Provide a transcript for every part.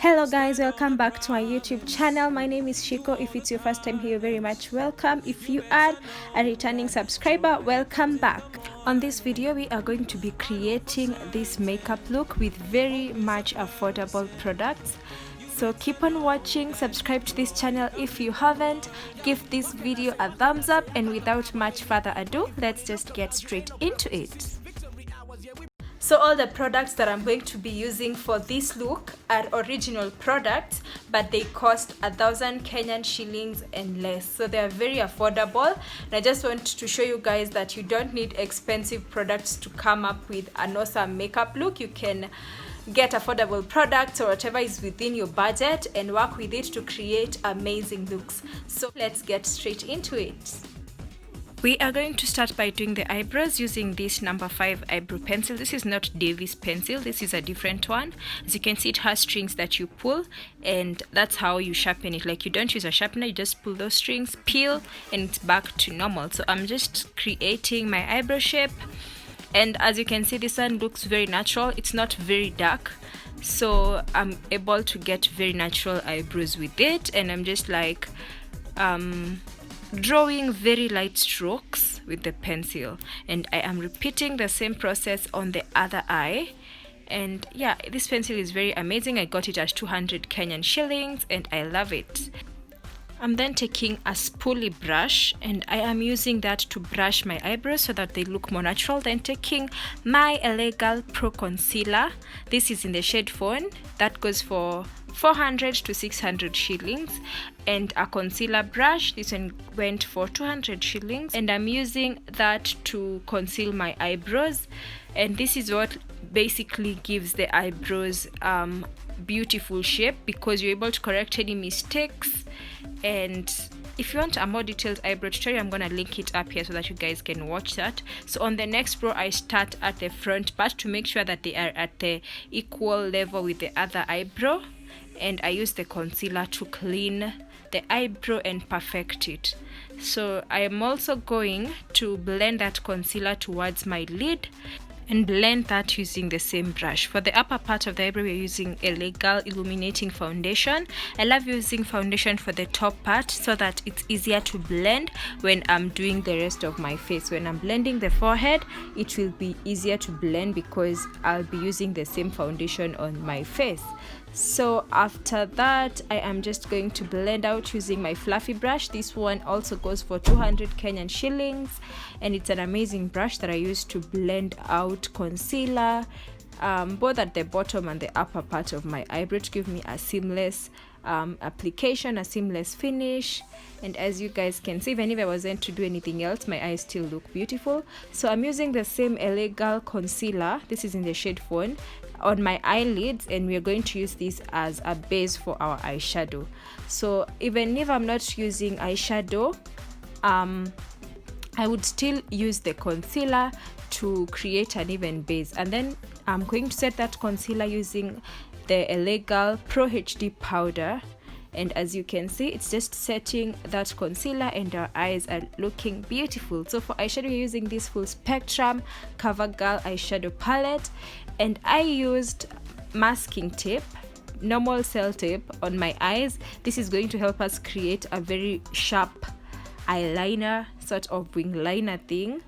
Hello guys, welcome back to my YouTube channel. My name is Shiko. If it's your first time here, very much welcome. If you are a returning subscriber, welcome back. On this video, we are going to be creating this makeup look with very much affordable products. So keep on watching, subscribe to this channel if you haven't, give this video a thumbs up, and without much further ado, let's just get straight into it. So all the products that I'm going to be using for this look are original products, but they cost 1,000 Kenyan shillings and less. So they are very affordable. And I just want to show you guys that you don't need expensive products to come up with an awesome makeup look. You can get affordable products or whatever is within your budget and work with it to create amazing looks. So let's get straight into it. We are going to start by doing the eyebrows using this number 5 eyebrow pencil. This is not Davis pencil, this is a different one. As you can see, it has strings that you pull, and that's how you sharpen it. Like, you don't use a sharpener, you just pull those strings, peel, and it's back to normal. So I'm just creating my eyebrow shape, and as you can see, this one looks very natural. It's not very dark, so I'm able to get very natural eyebrows with it. And I'm just like drawing very light strokes with the pencil, and I am repeating the same process on the other eye. And yeah, this pencil is very amazing. I got it at 200 Kenyan shillings and I love it. I'm then taking a spoolie brush and I am using that to brush my eyebrows so that they look more natural. Then taking my Illegal Pro Concealer. This is in the shade Fawn. That goes for 400 to 600 shillings. And a concealer brush. This one went for 200 shillings. And I'm using that to conceal my eyebrows. And this is what basically gives the eyebrows beautiful shape, because you're able to correct any mistakes. And if you want a more detailed eyebrow tutorial, I'm gonna link it up here so that you guys can watch that. So on the next row, I start at the front part to make sure that they are at the equal level with the other eyebrow, and I use the concealer to clean the eyebrow and perfect it. So I am also going to blend that concealer towards my lid and blend that using the same brush. For the upper part of the eyebrow, we're using Illegal Illuminating Foundation. I love using foundation for the top part so that it's easier to blend when I'm doing the rest of my face. When I'm blending the forehead, it will be easier to blend because I'll be using the same foundation on my face. So after that, I am just going to blend out using my fluffy brush. This one also goes for 200 Kenyan shillings, and it's an amazing brush that I use to blend out concealer, both at the bottom and the upper part of my eyebrow, to give me a seamless application, a seamless finish. And as you guys can see, even if I wasn't to do anything else, my eyes still look beautiful. So I'm using the same Illegal concealer. This is in the shade Fawn, on my eyelids, and we're going to use this as a base for our eyeshadow. So even if I'm not using eyeshadow, I would still use the concealer to create an even base. And then I'm going to set that concealer using the Illegal Pro HD powder. And as you can see, it's just setting that concealer and our eyes are looking beautiful. So for eyeshadow, we're using this Full Spectrum CoverGirl eyeshadow palette, and I used masking tape, normal cell tape, on my eyes. This is going to help us create a very sharp eyeliner, sort of wing liner thing.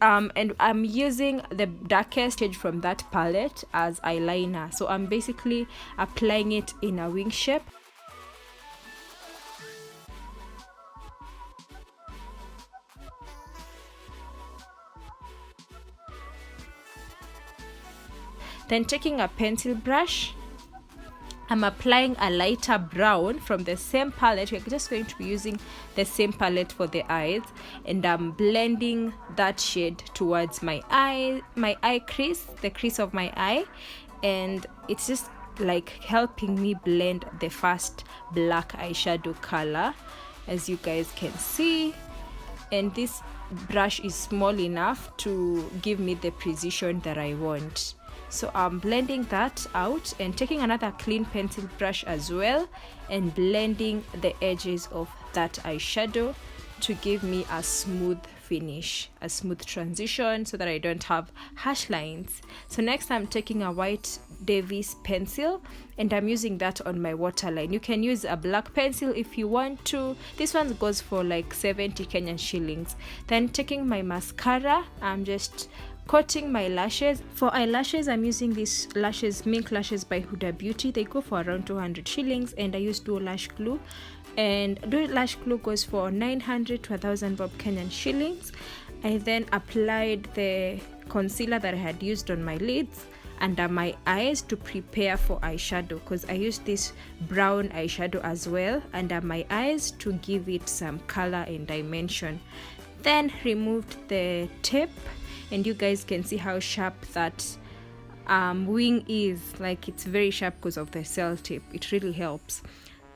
And I'm using the darkest shade from that palette as eyeliner. So I'm basically applying it in a wing shape. Then taking a pencil brush, I'm applying a lighter brown from the same palette. We're just going to be using the same palette for the eyes, and I'm blending that shade towards my eye crease, the crease of my eye, and it's just like helping me blend the first black eyeshadow color, as you guys can see. And this brush is small enough to give me the precision that I want. So I'm blending that out and taking another clean pencil brush as well and blending the edges of that eyeshadow to give me a smooth finish, a smooth transition, so that I don't have harsh lines. So next I'm taking a white Davis pencil and I'm using that on my waterline. You can use a black pencil if you want to. This one goes for like 70 Kenyan shillings. Then taking my mascara, I'm just coating my lashes. For eyelashes, I'm using these lashes, Mink lashes by Huda Beauty. They go for around 200 shillings and I use dual lash glue. And dual lash glue goes for 900 to 1000 bob Kenyan shillings. I then applied the concealer that I had used on my lids under my eyes to prepare for eyeshadow, because I used this brown eyeshadow as well under my eyes to give it some color and dimension. Then removed the tape, and you guys can see how sharp that wing is. Like, it's very sharp because of the cell tape. It really helps.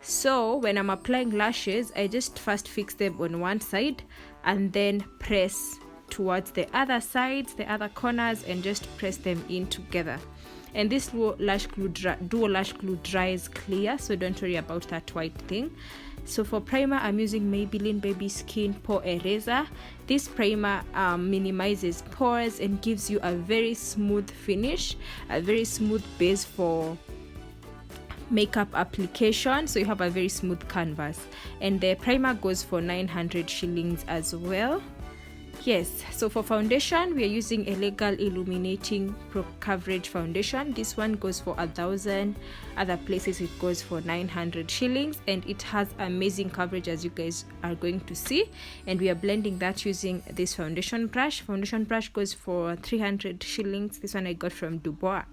So when I'm applying lashes, I just first fix them on one side and then press towards the other sides, the other corners, and just press them in together. And this dual lash glue dries clear, so don't worry about that white thing. So for primer, I'm using Maybelline Baby Skin Pore Eraser. This primer minimizes pores and gives you a very smooth finish, a very smooth base for makeup application, so you have a very smooth canvas. And the primer goes for 900 shillings as well. Yes, so for foundation, we are using a Legal Illuminating Pro Coverage foundation. This one goes for 1000. Other places it goes for 900 shillings, and it has amazing coverage, as you guys are going to see. And we are blending that using this foundation brush. Foundation brush goes for 300 shillings. This one I got from Dubois.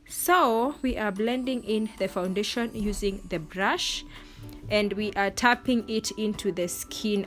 So we are blending in the foundation using the brush, and we are tapping it into the skin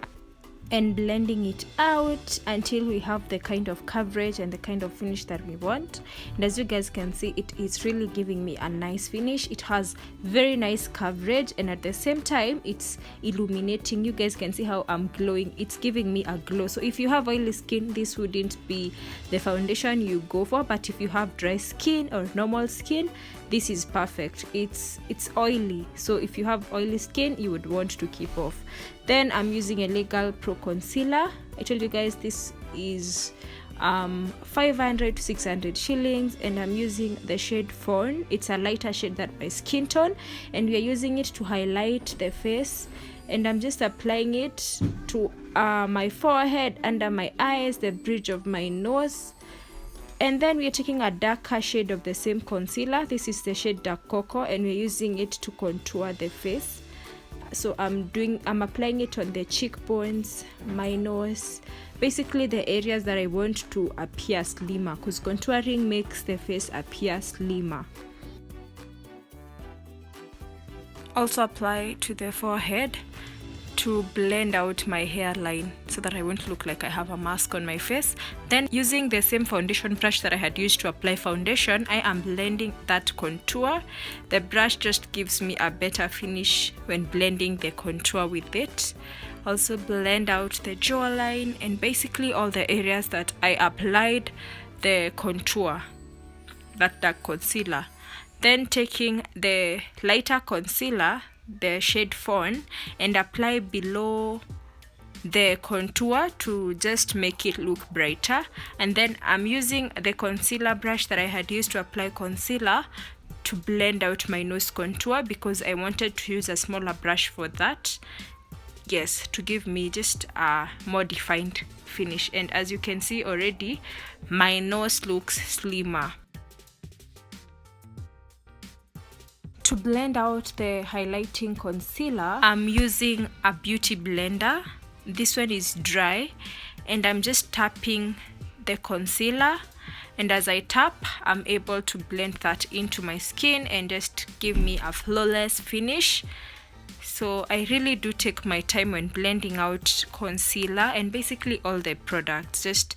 and blending it out until we have the kind of coverage and the kind of finish that we want. And as you guys can see, it is really giving me a nice finish. It has very nice coverage, and at the same time it's illuminating. You guys can see how I'm glowing. It's giving me a glow. So if you have oily skin, this wouldn't be the foundation you go for, but if you have dry skin or normal skin, this is perfect. It's oily, so if you have oily skin, you would want to keep off. Then I'm using a Legal Pro Concealer. I told you guys this is 500 to 600 shillings, and I'm using the shade Fawn. It's a lighter shade than my skin tone, and we are using it to highlight the face. And I'm just applying it to my forehead, under my eyes, the bridge of my nose. And then we are taking a darker shade of the same concealer. This is the shade Dark Cocoa, and we're using it to contour the face. So I'm applying it on the cheekbones, my nose, basically the areas that I want to appear slimmer, because contouring makes the face appear slimmer. Also apply to the forehead to blend out my hairline so that I won't look like I have a mask on my face. Then using the same foundation brush that I had used to apply foundation, I am blending that contour. The brush just gives me a better finish when blending the contour with it. Also blend out the jawline and basically all the areas that I applied the contour, that dark concealer. Then taking the lighter concealer, the shade Fawn, and apply below the contour to just make it look brighter. And then I'm using the concealer brush that I had used to apply concealer to blend out my nose contour, because I wanted to use a smaller brush for that. Yes, to give me just a more defined finish. And as you can see already, my nose looks slimmer. To blend out the highlighting concealer, I'm using a beauty blender. This one is dry, and I'm just tapping the concealer, and as I tap, I'm able to blend that into my skin and just give me a flawless finish. So I really do take my time when blending out concealer and basically all the products. Just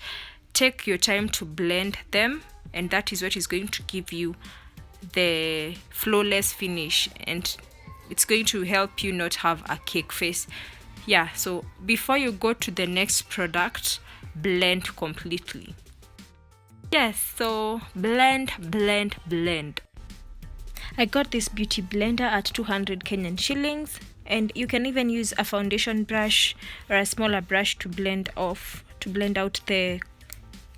take your time to blend them, and that is what is going to give you the flawless finish, and it's going to help you not have a cake face. Yeah, so before you go to the next product, blend completely. Yes, so blend. I got this beauty blender at 200 Kenyan shillings, and you can even use a foundation brush or a smaller brush to blend to blend out the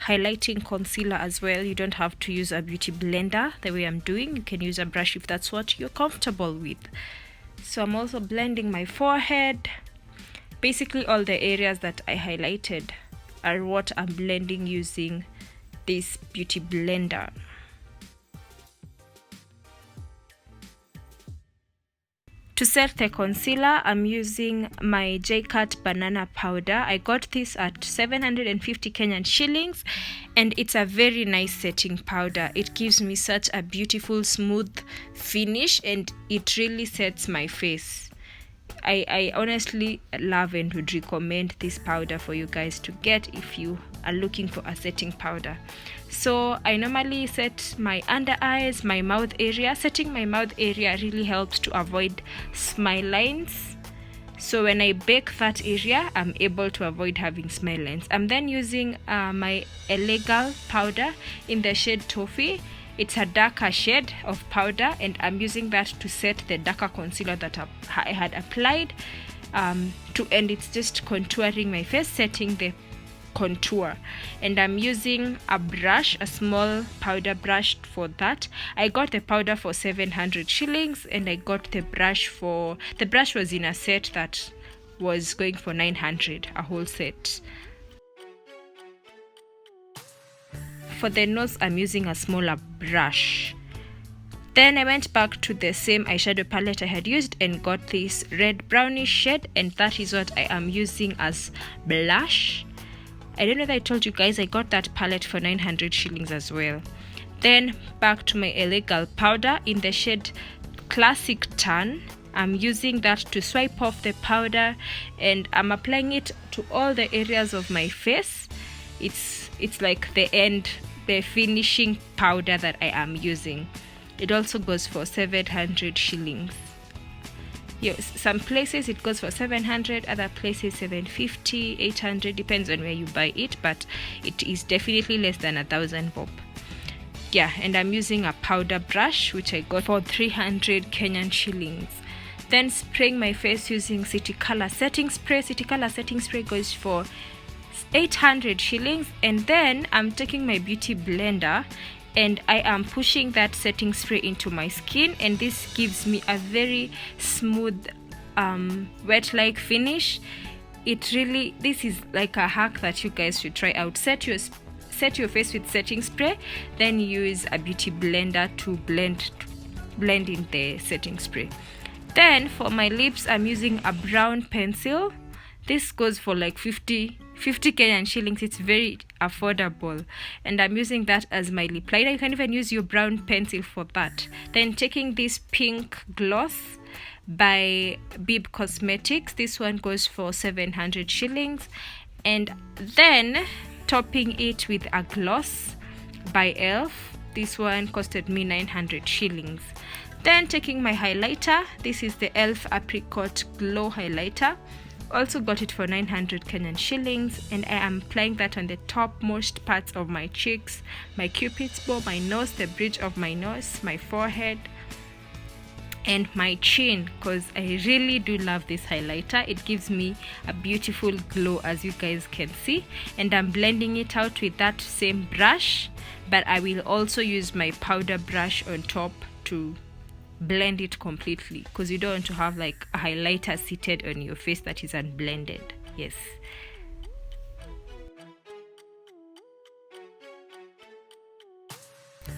highlighting concealer as well, you don't have to use a beauty blender the way I'm doing. You can use a brush if that's what you're comfortable with. So I'm also blending my forehead. Basically all the areas that I highlighted are what I'm blending using this beauty blender. To set the concealer, I'm using my J-Cut banana powder. I got this at 750 Kenyan shillings, and it's a very nice setting powder. It gives me such a beautiful smooth finish, and it really sets my face. I honestly love and would recommend this powder for you guys to get if you are looking for a setting powder. So I normally set my under eyes, my mouth area. Setting my mouth area really helps to avoid smile lines. So when I bake that area, I'm able to avoid having smile lines. I'm then using my Illegal powder in the shade Toffee. It's a darker shade of powder, and I'm using that to set the darker concealer that I had applied and it's just contouring my face, setting the contour. And I'm using a brush, a small powder brush for that. I got the powder for 700 shillings, and I got the brush was in a set that was going for 900, a whole set. For the nose, I'm using a smaller brush. Then I went back to the same eyeshadow palette I had used and got this red brownish shade, and that is what I am using as blush. I don't know that I told you guys I got that palette for 900 shillings as well. Then back to my Illegal powder in the shade Classic Tan. I'm using that to swipe off the powder, and I'm applying it to all the areas of my face. It's like the finishing powder that I am using. It also goes for 700 shillings. Yes, some places it goes for 700, other places 750, 800, depends on where you buy it, but it is definitely less than 1,000 bob. Yeah, and I'm using a powder brush which I got for 300 Kenyan shillings. Then spraying my face using City Color setting spray. City Color setting spray goes for 800 shillings, and then I'm taking my beauty blender and I am pushing that setting spray into my skin, and this gives me a very smooth wet like finish. This is like a hack that you guys should try out. Set your face with setting spray, then use a beauty blender to blend in the setting spray. Then for my lips, I'm using a brown pencil. This goes for like 50 Kenyan shillings. It's very affordable, and I'm using that as my lip liner. You can even use your brown pencil for that. Then taking this pink gloss by Bib Cosmetics. This one goes for 700 shillings, and then topping it with a gloss by Elf. This one costed me 900 shillings. Then taking my highlighter. This is the Elf Apricot Glow Highlighter. Also got it for 900 Kenyan shillings, and I am applying that on the topmost parts of my cheeks, my cupid's bow, my nose, the bridge of my nose, my forehead, and my chin, because I really do love this highlighter. It gives me a beautiful glow, as you guys can see, and I'm blending it out with that same brush, but I will also use my powder brush on top to blend it completely, because you don't want to have like a highlighter seated on your face that is unblended. Yes.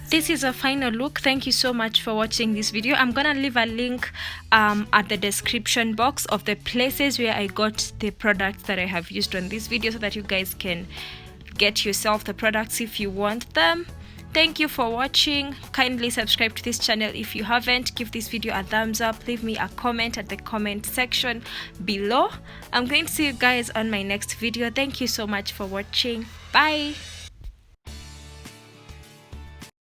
This is a final look. Thank you so much for watching this video. I'm gonna leave a link at the description box of the places where I got the products that I have used on this video, so that you guys can get yourself the products if you want them. Thank you for watching. Kindly subscribe to this channel if you haven't. Give this video a thumbs up. Leave me a comment at the comment section below. I'm going to see you guys on my next video. Thank you so much for watching. Bye.